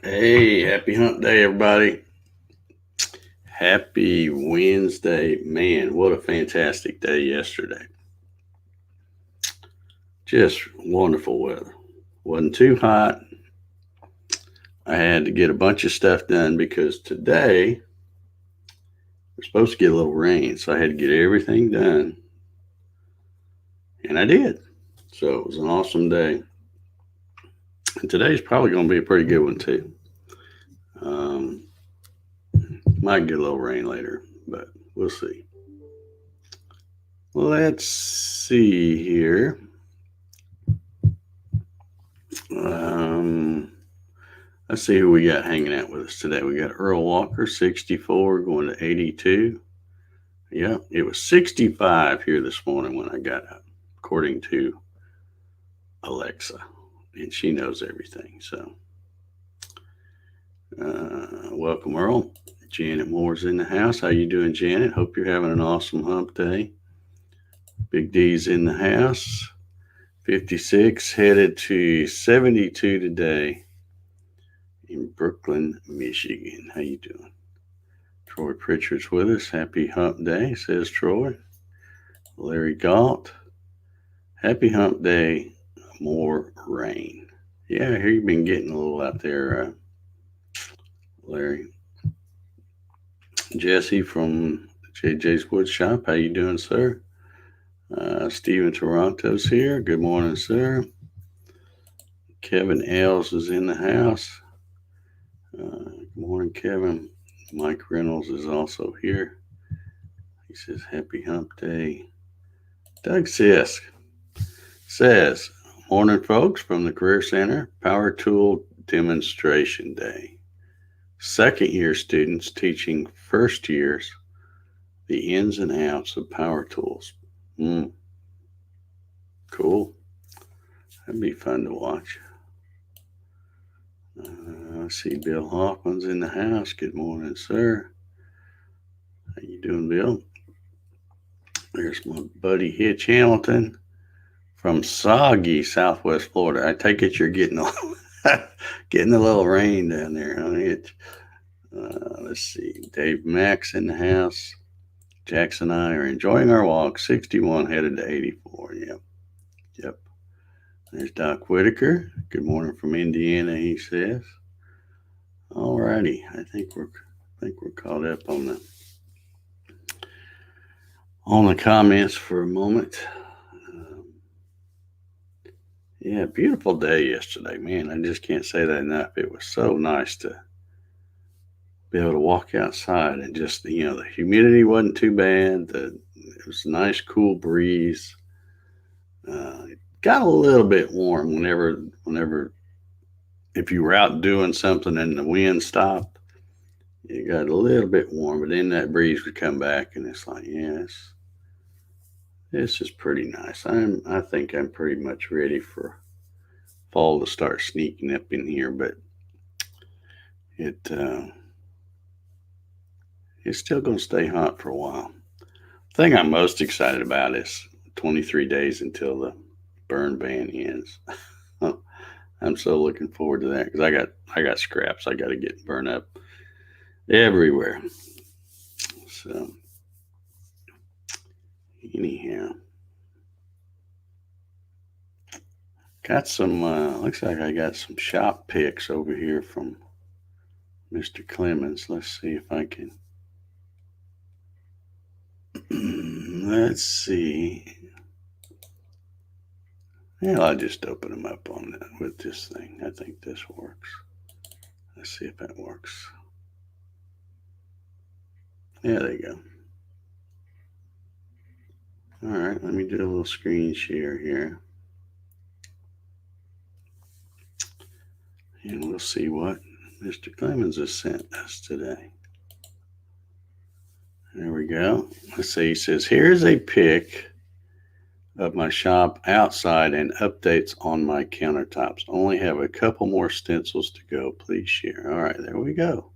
Hey, happy hump day, everybody. Happy Wednesday. Man, what a fantastic day yesterday. Just wonderful weather. Wasn't too hot. I had to get a bunch of stuff done because today we're supposed to get a little rain. So I had to get everything done. And I did. So it was an awesome day. And today's probably going to be a pretty good one, too. Um, Might get a little rain later, but we'll see. Let's see here. Um, let's see who we got hanging out with us today. We got Earl Walker, 64, going to 82. Yeah, it was 65 here this morning when I got up, according to Alexa, and she knows everything. So, welcome, Earl. Janet Moore's in the house. How you doing, Janet? Hope you're having an awesome hump day. Big D's in the house. 56 headed to 72 today in Brooklyn, Michigan. How you doing? Troy Pritchard's with us. Happy hump day, says Troy. Larry Galt. Happy hump day. More rain. Yeah, I hear you've been getting a little out there, Larry. Jesse from JJ's Wood Shop. How you doing, sir? Stephen Toronto's here. Good morning, sir. Kevin Ailes is in the house. Good morning, Kevin. Mike Reynolds is also here. He says, happy hump day. Doug Sisk says, morning, folks, from the Career Center, Power Tool Demonstration Day. Second year students teaching first years the ins and outs of power tools. Cool. That'd be fun to watch. I see Bill Hoffman's in the house. Good morning, sir. How you doing, Bill? There's my buddy Hitch Hamilton from soggy Southwest Florida. I take it you're getting getting a little rain down there, huh? Let's see. Dave Max in the house. Jackson and I are enjoying our walk. 61 headed to 84. Yep. There's Doc Whitaker. Good morning from Indiana, he says. All righty. I think we're caught up on the comments for a moment. Yeah, beautiful day yesterday, man. I just can't say that enough. It was so nice to be able to walk outside and just, the humidity wasn't too bad. It was a nice, cool breeze. It got a little bit warm whenever if you were out doing something and the wind stopped, it got a little bit warm, but then that breeze would come back and it's like, yes, this is pretty nice. I think I'm pretty much ready for fall to start sneaking up in here, but it's still going to stay hot for a while. The thing I'm most excited about is 23 days until the burn ban ends. I'm so looking forward to that because I got scraps I got to get burned up everywhere. So anyhow, got some. Looks like I got some shop picks over here from Mr. Clemens. Let's see if I can. Let's see. Yeah, I'll just open them up on that with this thing. I think this works. Let's see if that works. Yeah, there you go. All right, let me do a little screen share here. And we'll see what Mr. Clemens has sent us today. There we go. Let's see. He says, here's a pic of my shop outside and updates on my countertops. Only have a couple more stencils to go. Please share. All right, there we go.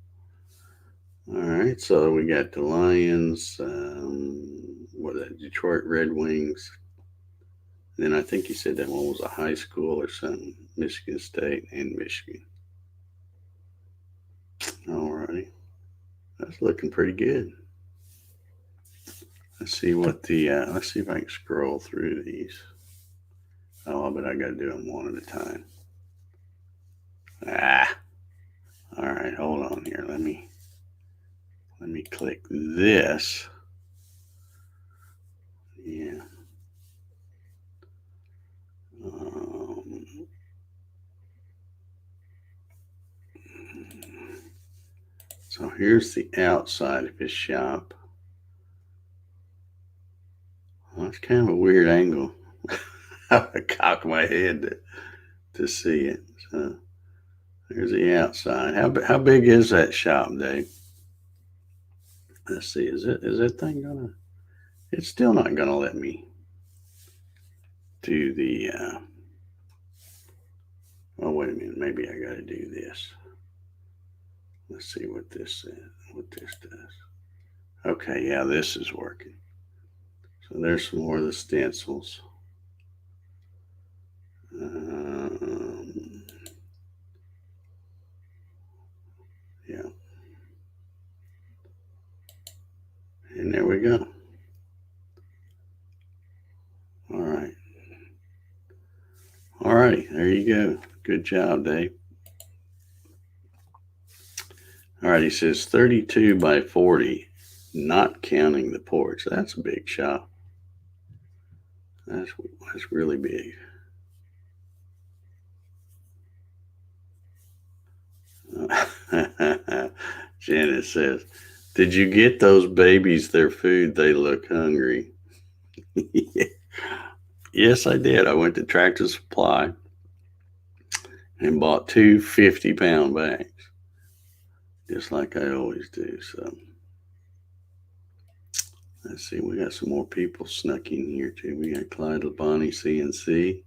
All right, so we got the Lions, Detroit Red Wings. Then I think he said that one was a high school or something, Michigan State and Michigan. Alrighty. That's looking pretty good. Let's see what let's see if I can scroll through these. Oh, but I got to do them one at a time. All right, hold on here. Let me click this. Yeah. So here's the outside of his shop. Well, that's kind of a weird angle. I cocked my head to see it. So there's the outside. How big is that shop, Dave? Let's see. Is that thing gonna? It's still not gonna let me do the. Oh, wait a minute. Maybe I got to do this. Let's see what this says. What this does. Okay, yeah, this is working. So there's some more of the stencils. Yeah. And there we go. All right. All righty. There you go. Good job, Dave. All right. He says 32 by 40, not counting the porch. That's a big shop. That's really big. Janet says, "Did you get those babies their food? They look hungry." Yes, I did. I went to Tractor Supply and bought two 50-pound bags, just like I always do. So let's see. We got some more people snuck in here too. We got Clyde Labonte, CNC.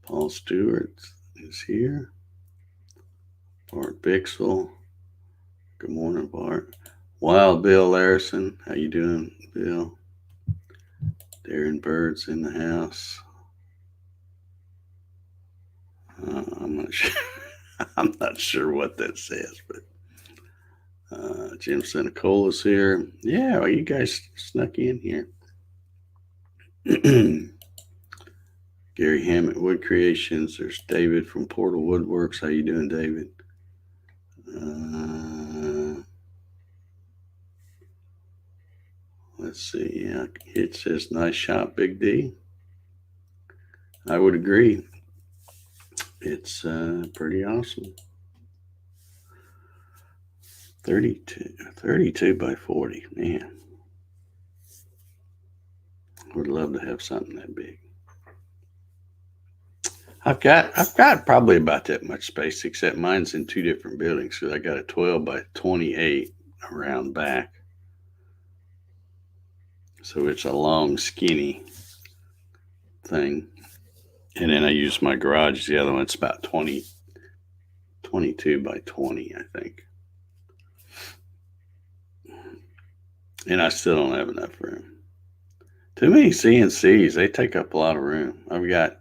Paul Stewart is here. Bart Bixel. Good morning, Bart. Wild Bill Larison. How you doing, Bill? Darren Bird's in the house. I'm not sure. I'm not sure what that says, but Jim Senecola's here. Yeah, well, you guys snuck in here. Gary Hammett Wood Creations. There's David from Portal Woodworks. How you doing, David? Let's see. Yeah, it says nice shop, Big D. I would agree. It's pretty awesome. 32 by 40. Man, would love to have something that big. I've got probably about that much space, except mine's in two different buildings. So I got a 12 by 28 around back. So it's a long, skinny thing. And then I use my garage. The other one, it's about 22 by 20, I think. And I still don't have enough room. Too many CNCs. They take up a lot of room. I've got,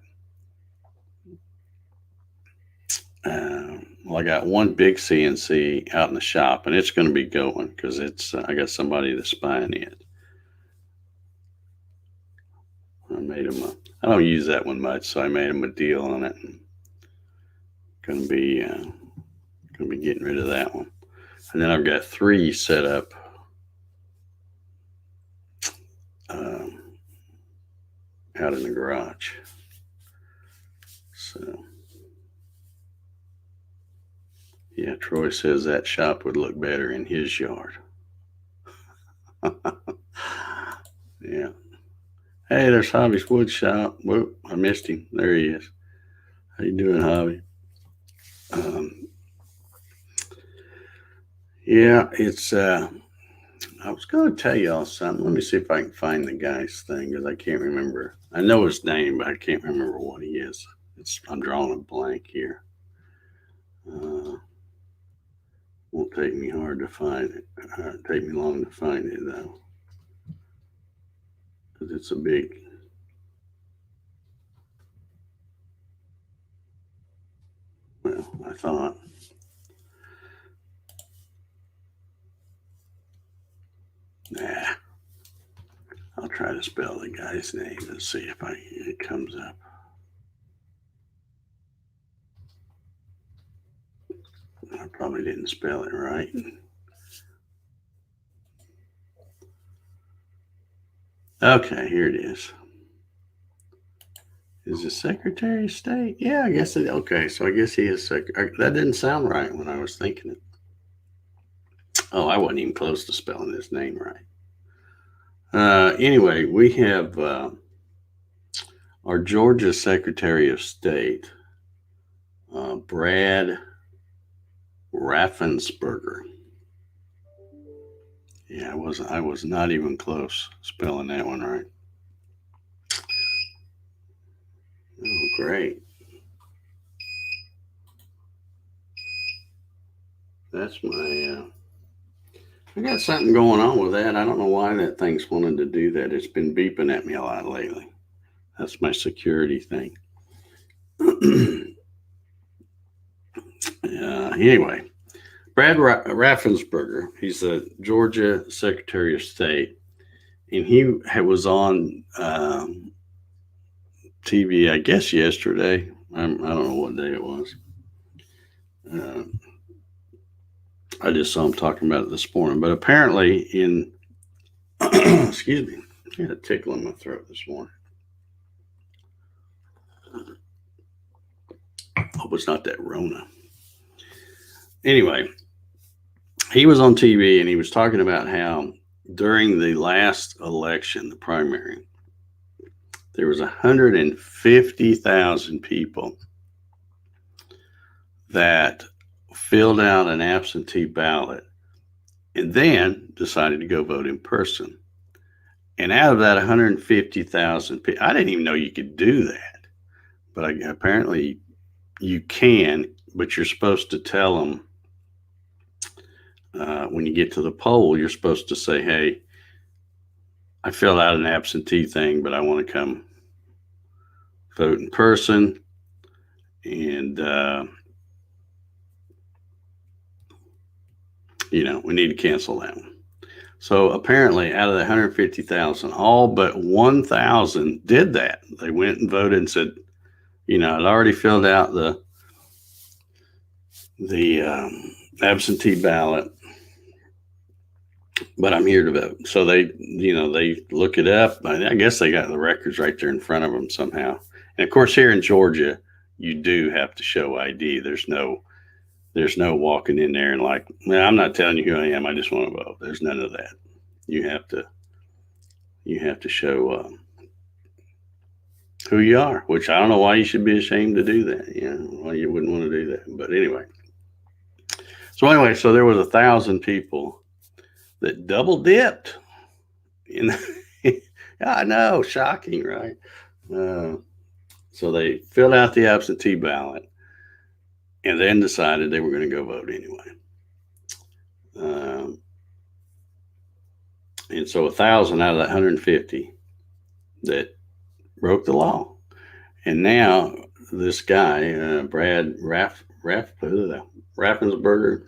I got one big CNC out in the shop, and it's going to be going because I got somebody that's buying it. I made him I don't use that one much, so I made him a deal on it. And going to be getting rid of that one. And then I've got 3 set up out in the garage. So, yeah, Troy says that shop would look better in his yard. Yeah. Hey, there's Hobby's Wood Shop. Whoop, I missed him. There he is. How you doing, Hobby? Yeah, it's I was going to tell y'all something. Let me see if I can find the guy's thing because I can't remember. I know his name, but I can't remember what he is. I'm drawing a blank here. Won't take me hard to find it. Take me long to find it though, because it's a big. Well, I thought. I'll try to spell the guy's name and see if it comes up. I probably didn't spell it right. Okay, here it is. Is it Secretary of State? Yeah, I guess it. Okay, so I guess he is Secretary. That didn't sound right when I was thinking it. Oh, I wasn't even close to spelling his name right. Anyway, we have our Georgia Secretary of State, Brad Raffensperger. Yeah, I was not even close spelling that one right. Oh, great. That's my. I got something going on with that. I don't know why that thing's wanted to do that. It's been beeping at me a lot lately. That's my security thing. Anyway, Brad Raffensperger, he's the Georgia Secretary of State, and he was on TV, I guess, yesterday. I don't know what day it was. I just saw him talking about it this morning. But apparently in, excuse me, I had a tickle in my throat this morning. Hope it's not that Rona. Anyway, he was on TV and he was talking about how during the last election, the primary, there was 150,000 people that filled out an absentee ballot and then decided to go vote in person. And out of that 150,000 people, I didn't even know you could do that, but apparently you can, but you're supposed to tell them when you get to the poll, you're supposed to say, hey, I filled out an absentee thing, but I want to come vote in person. And, we need to cancel that one. So apparently out of the 150,000, all but 1,000 did that. They went and voted and said, I'd already filled out the absentee ballot, but I'm here to vote. So they look it up. I guess they got the records right there in front of them somehow. And of course, here in Georgia, you do have to show ID. There's no walking in there and like, well, I'm not telling you who I am. I just want to vote. There's none of that. You have to show who you are, which I don't know why you should be ashamed to do that. Why you wouldn't want to do that. But anyway. So there was 1,000 people that double dipped. I know, shocking, right? So they filled out the absentee ballot and then decided they were going to go vote anyway. And so 1,000 out of that 150 that broke the law. And now this guy, Brad Raffensperger,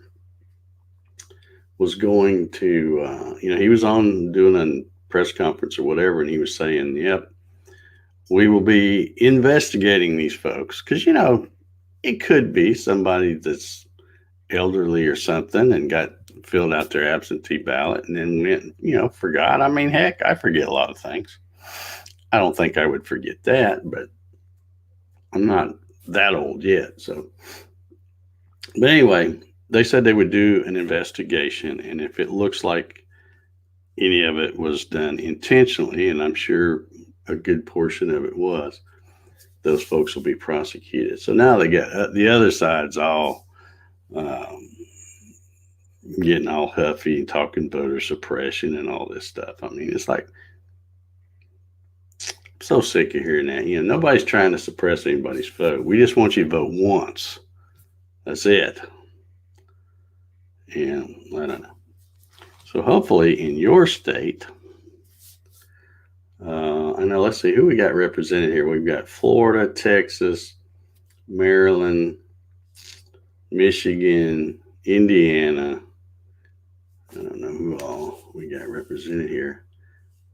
was going to, he was on doing a press conference or whatever, and he was saying, yep, we will be investigating these folks. Because, it could be somebody that's elderly or something and got filled out their absentee ballot and then went, forgot. I mean, heck, I forget a lot of things. I don't think I would forget that, but I'm not that old yet. So, but anyway, they said they would do an investigation. And if it looks like any of it was done intentionally, and I'm sure a good portion of it was, those folks will be prosecuted. So now they got the other side's all getting all huffy and talking voter suppression and all this stuff. I mean, it's like, I'm so sick of hearing that. Nobody's trying to suppress anybody's vote. We just want you to vote once. That's it. And I don't know. So hopefully in your state, I know, let's see who we got represented here. We've got Florida, Texas, Maryland, Michigan, Indiana. I don't know who all we got represented here.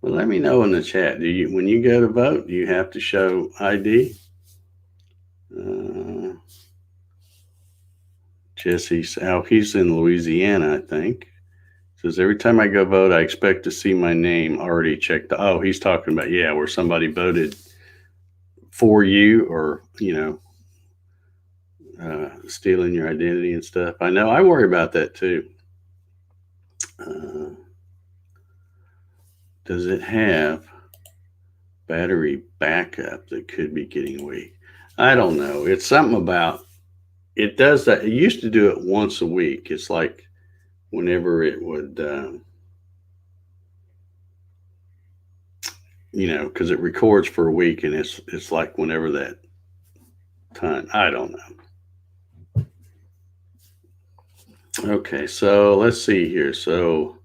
Well, let me know in the chat. When you go to vote, do you have to show ID? Jesse's out. He's in Louisiana, I think. Says every time I go vote, I expect to see my name already checked. Oh, he's talking about where somebody voted for you, or stealing your identity and stuff. I know. I worry about that too. Does it have battery backup that could be getting weak? I don't know. It's something about it does that. It used to do it once a week. It's like whenever it would, because it records for a week, and it's like whenever that time. I don't know. Okay, so let's see here. So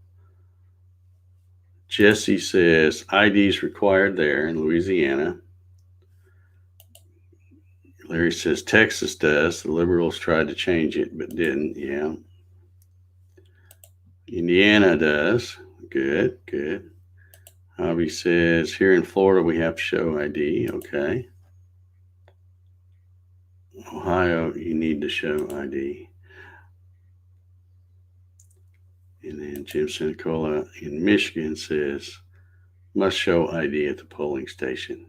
Jesse says ID is required there in Louisiana. Larry says Texas does. The liberals tried to change it but didn't. Yeah. Indiana does. Good, good. Hobby says here in Florida we have to show ID. Okay. Ohio, you need to show ID. And then Jim Sinicola in Michigan says must show ID at the polling station.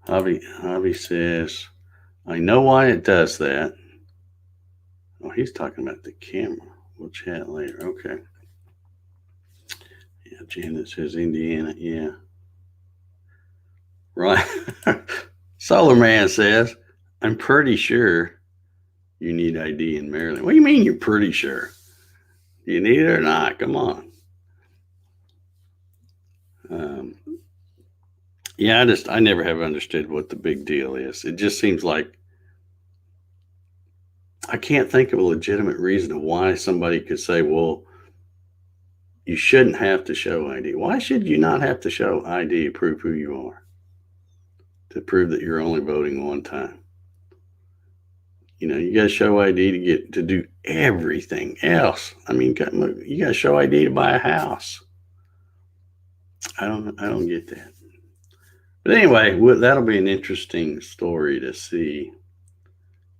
Hobby says, I know why it does that. Oh, he's talking about the camera. We'll chat later. Okay. Yeah, Janet says Indiana. Yeah. Right. Solar Man says, I'm pretty sure you need ID in Maryland. What do you mean you're pretty sure? Do you need it or not? Come on. I never have understood what the big deal is. It just seems like I can't think of a legitimate reason of why somebody could say, well, you shouldn't have to show ID. Why should you not have to show ID to prove who you are? To prove that you're only voting one time. You got to show ID to do everything else. I mean, you got to show ID to buy a house. I don't get that. But anyway, that'll be an interesting story to see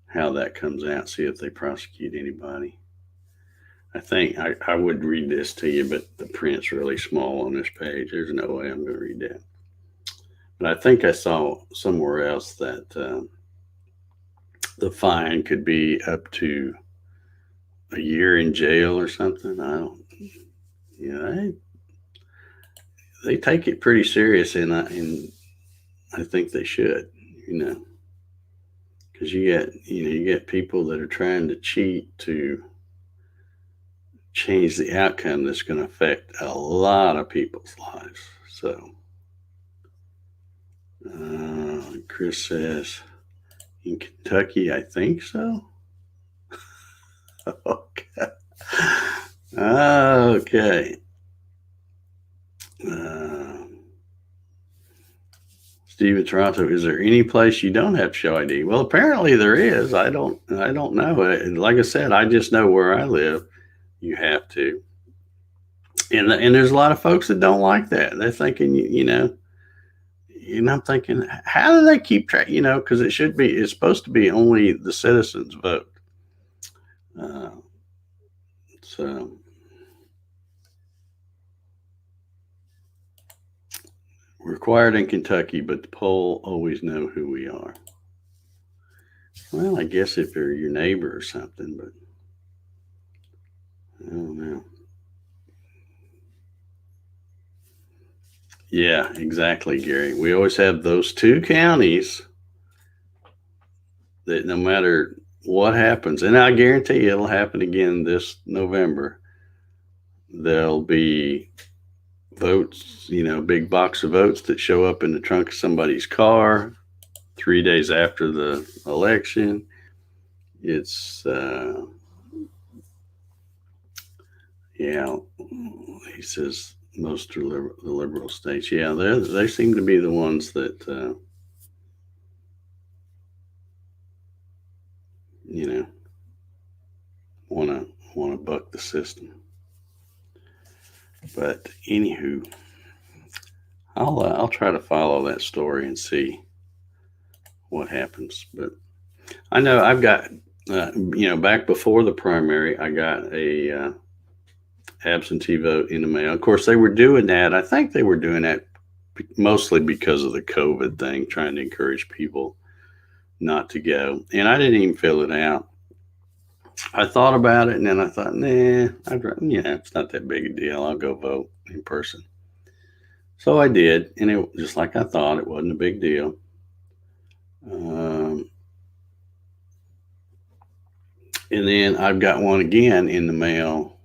how that comes out. See if they prosecute anybody. I think I would read this to you, but the print's really small on this page. There's no way I'm going to read that. But I think I saw somewhere else that the fine could be up to a year in jail or something. I don't. They take it pretty serious, and I think they should. Because you get people that are trying to cheat to change the outcome that's going to affect a lot of people's lives. So, Chris says, in Kentucky, I think so. Okay. Okay. Steve in Toronto, is there any place you don't have to show ID? Well, apparently there is. I don't know. Like I said, I just know where I live. You have to. And there's a lot of folks that don't like that. They're thinking, and I'm thinking, how do they keep track? Because it's supposed to be only the citizens vote. So required in Kentucky, but the poll always know who we are. Well, I guess if they're your neighbor or something, but I don't know. Yeah, exactly, Gary. We always have those two counties that no matter what happens, and I guarantee it'll happen again this November, there'll be votes, big box of votes that show up in the trunk of somebody's car 3 days after the election. It's, he says most are the liberal states. Yeah, they seem to be the ones that, want to buck the system. But anywho, I'll try to follow that story and see what happens. But I know I've got back before the primary, I got a absentee vote in the mail. Of course, they were doing that. I think they were doing that mostly because of the COVID thing, trying to encourage people not to go. And I didn't even fill it out. I thought about it, and then I thought, nah, it's not that big a deal. I'll go vote in person. So I did, and it just like I thought, it wasn't a big deal. And then I've got one again in the mail.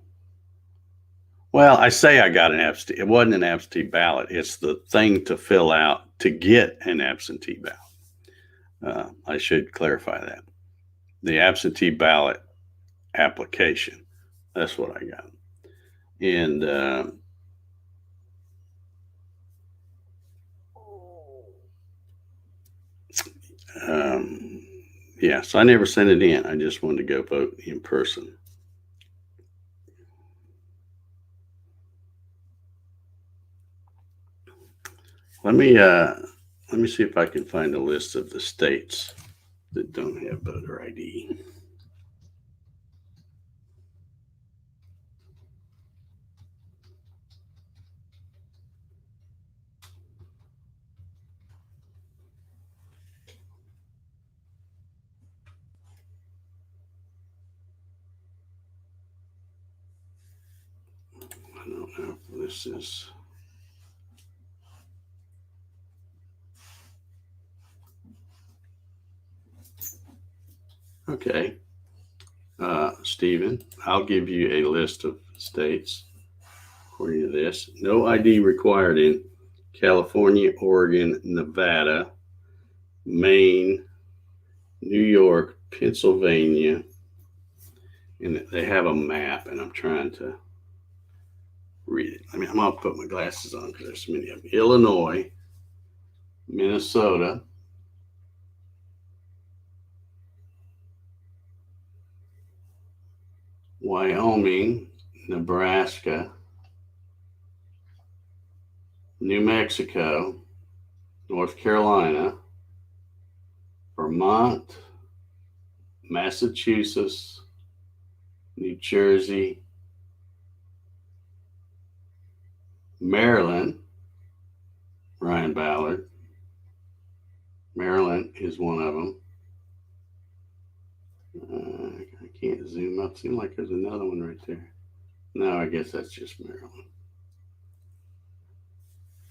Well, I say I got an absentee. It wasn't an absentee ballot. It's the thing to fill out to get an absentee ballot. I should clarify that. The absentee ballot application. That's what I got. And yeah, so I never sent it in. I just wanted to go vote in person. Let me see if I can find a list of the states that don't have voter ID. I don't know if this is. Okay. Stephen, I'll give you a list of states according to this. No ID required in California, Oregon, Nevada, Maine, New York, Pennsylvania, and they have a map, and I'm trying to read it. I'm going to put my glasses on because there's so many of them. Illinois, Minnesota, Wyoming, Nebraska, New Mexico, North Carolina, Vermont, Massachusetts, New Jersey, Maryland, Ryan Ballard. Maryland is one of them. I can't zoom up. Seems like there's another one right there. No, I guess that's just Maryland.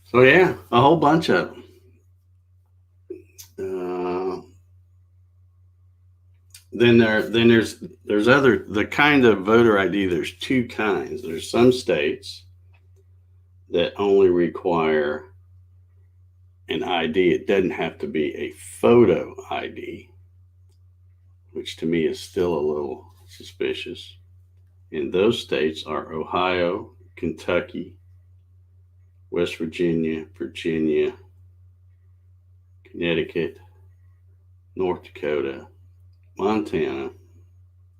So yeah, a whole bunch of them. Then there's other the kind of voter ID. There's two kinds. There's some states that only require an ID. It doesn't have to be a photo ID, which to me is still a little suspicious. And those states are Ohio, Kentucky, West Virginia, Virginia, Connecticut, North Dakota, Montana,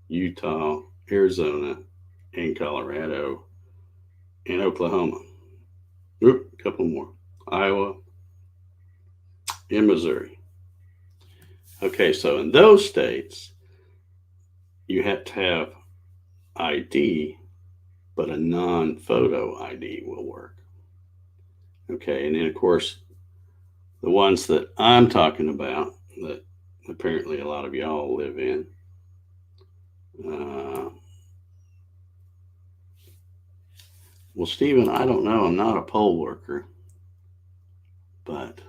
Utah, Arizona, and Colorado, and Oklahoma. A couple more. Iowa and Missouri. Okay, so in those states, you have to have ID, but a non-photo ID will work. Okay, and then of course, the ones that I'm talking about that apparently a lot of y'all live in, well, Stephen, I don't know. I'm not a poll worker, but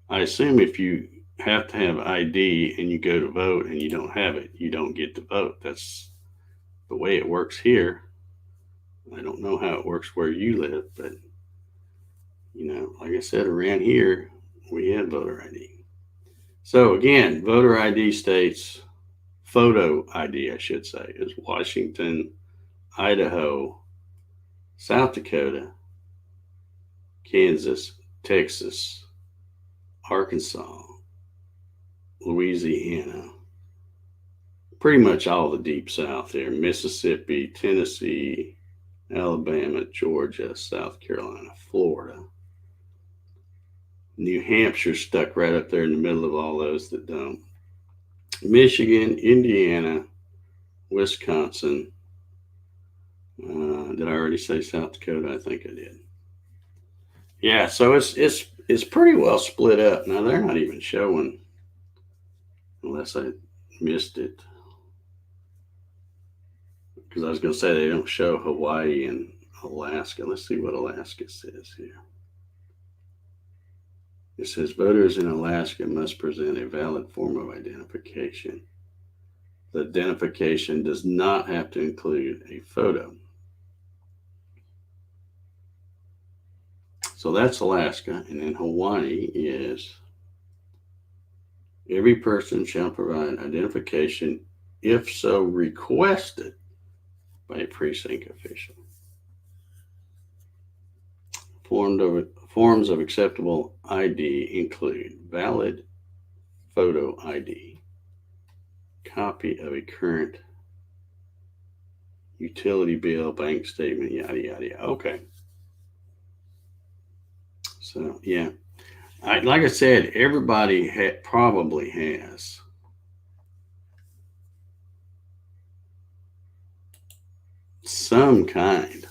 I assume if you have to have ID and you go to vote and you don't have it, you don't get to vote. That's the way it works here. I don't know how it works where you live, but like I said, around here we have voter ID. So again, voter ID states, photo ID, I should say, is Washington, Idaho, South Dakota, Kansas, Texas, Arkansas, Louisiana, pretty much all the deep South there, Mississippi, Tennessee, Alabama, Georgia, South Carolina, Florida. New Hampshire stuck right up there in the middle of all those that don't. Michigan, Indiana, Wisconsin. Did I already say South Dakota? I think I did. Yeah, so it's pretty well split up. Now they're not even showing, unless I missed it, because I was going to say they don't show Hawaii and Alaska. Let's see what Alaska says here. It says voters in Alaska must present a valid form of identification. The identification does not have to include a photo. So that's Alaska. And then Hawaii is every person shall provide identification if so requested by a precinct official. Forms of acceptable ID include valid photo ID, copy of a current utility bill, bank statement, yada, yada, yada. Okay. So, yeah. Like I said, everybody probably has some kind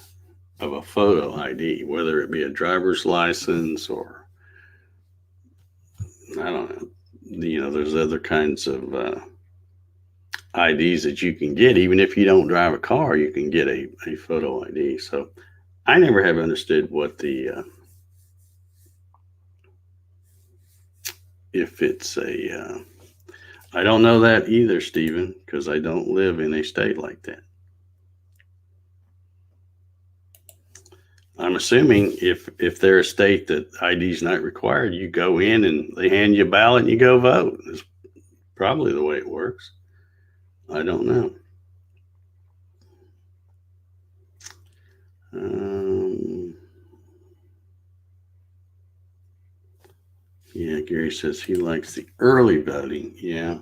of a photo ID, whether it be a driver's license or, I don't know, there's other kinds of IDs that you can get. Even if you don't drive a car, you can get a photo ID. So I never have understood what if it's I don't know that either, Stephen, because I don't live in a state like that. I'm assuming if they're a state that ID is not required, you go in and they hand you a ballot and you go vote. It's probably the way it works. I don't know. Yeah, Gary says he likes the early voting. Yeah,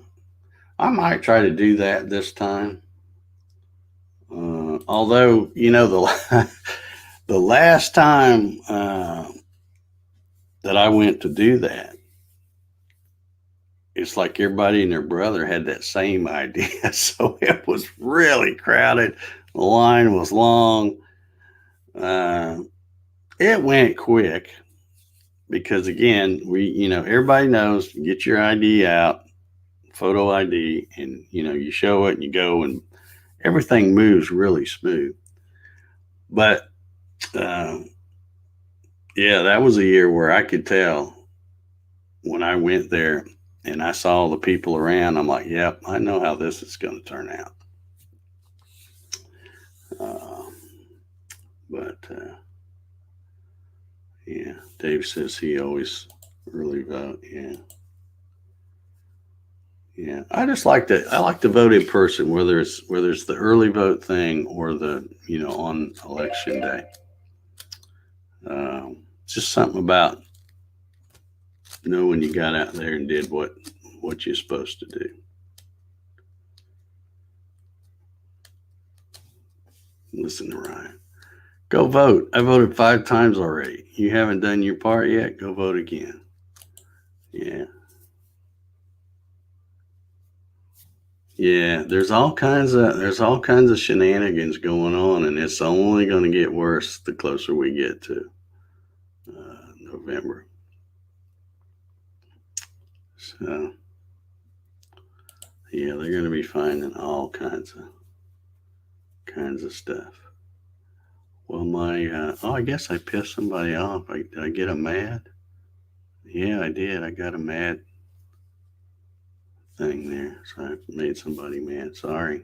I might try to do that this time. Although, the the last time that I went to do that, it's like everybody and their brother had that same idea. So it was really crowded. The line was long. It went quick because, again, everybody knows, get your ID out, photo ID, and, you show it and you go, and everything moves really smooth. But, yeah, that was a year where I could tell when I went there and I saw the people around. I'm like, yep, I know how this is going to turn out. Yeah, Dave says he always early vote. Yeah. I like to vote in person, whether it's the early vote thing or the on election day. Just something about knowing you got out there and did what you're supposed to do. Listen to Ryan. Go vote. I voted 5 times already. You haven't done your part yet? Go vote again. Yeah. Yeah, there's all kinds of shenanigans going on, and it's only going to get worse the closer we get to November. So, yeah, they're going to be finding all kinds of stuff. Well, I guess I pissed somebody off. Did I get them mad? Yeah, I did. I got a mad thing there, so I made somebody mad. Sorry.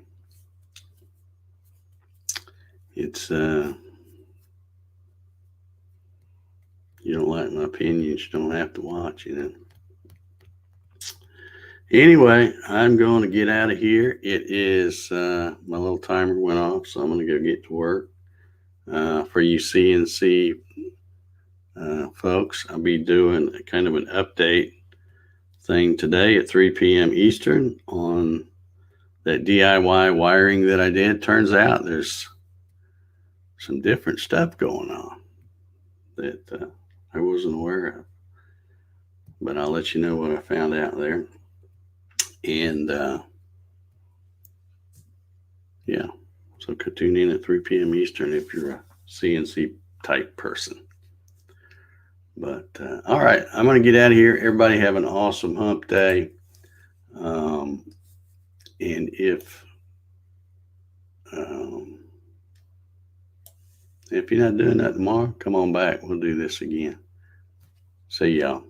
It's you don't like my opinions, you don't have to watch. Anyway, I'm going to get out of here. It is my little timer went off, so I'm going to go get to work. For you CNC folks, I'll be doing kind of an update thing today at 3 p.m. Eastern on that DIY wiring that I did. Turns out there's some different stuff going on that I wasn't aware of. But I'll let you know what I found out there. And yeah, so tune in at 3 p.m. Eastern if you're a CNC type person. But all right, I'm going to get out of here. Everybody have an awesome hump day. And if you're not doing that tomorrow, come on back. We'll do this again. See y'all.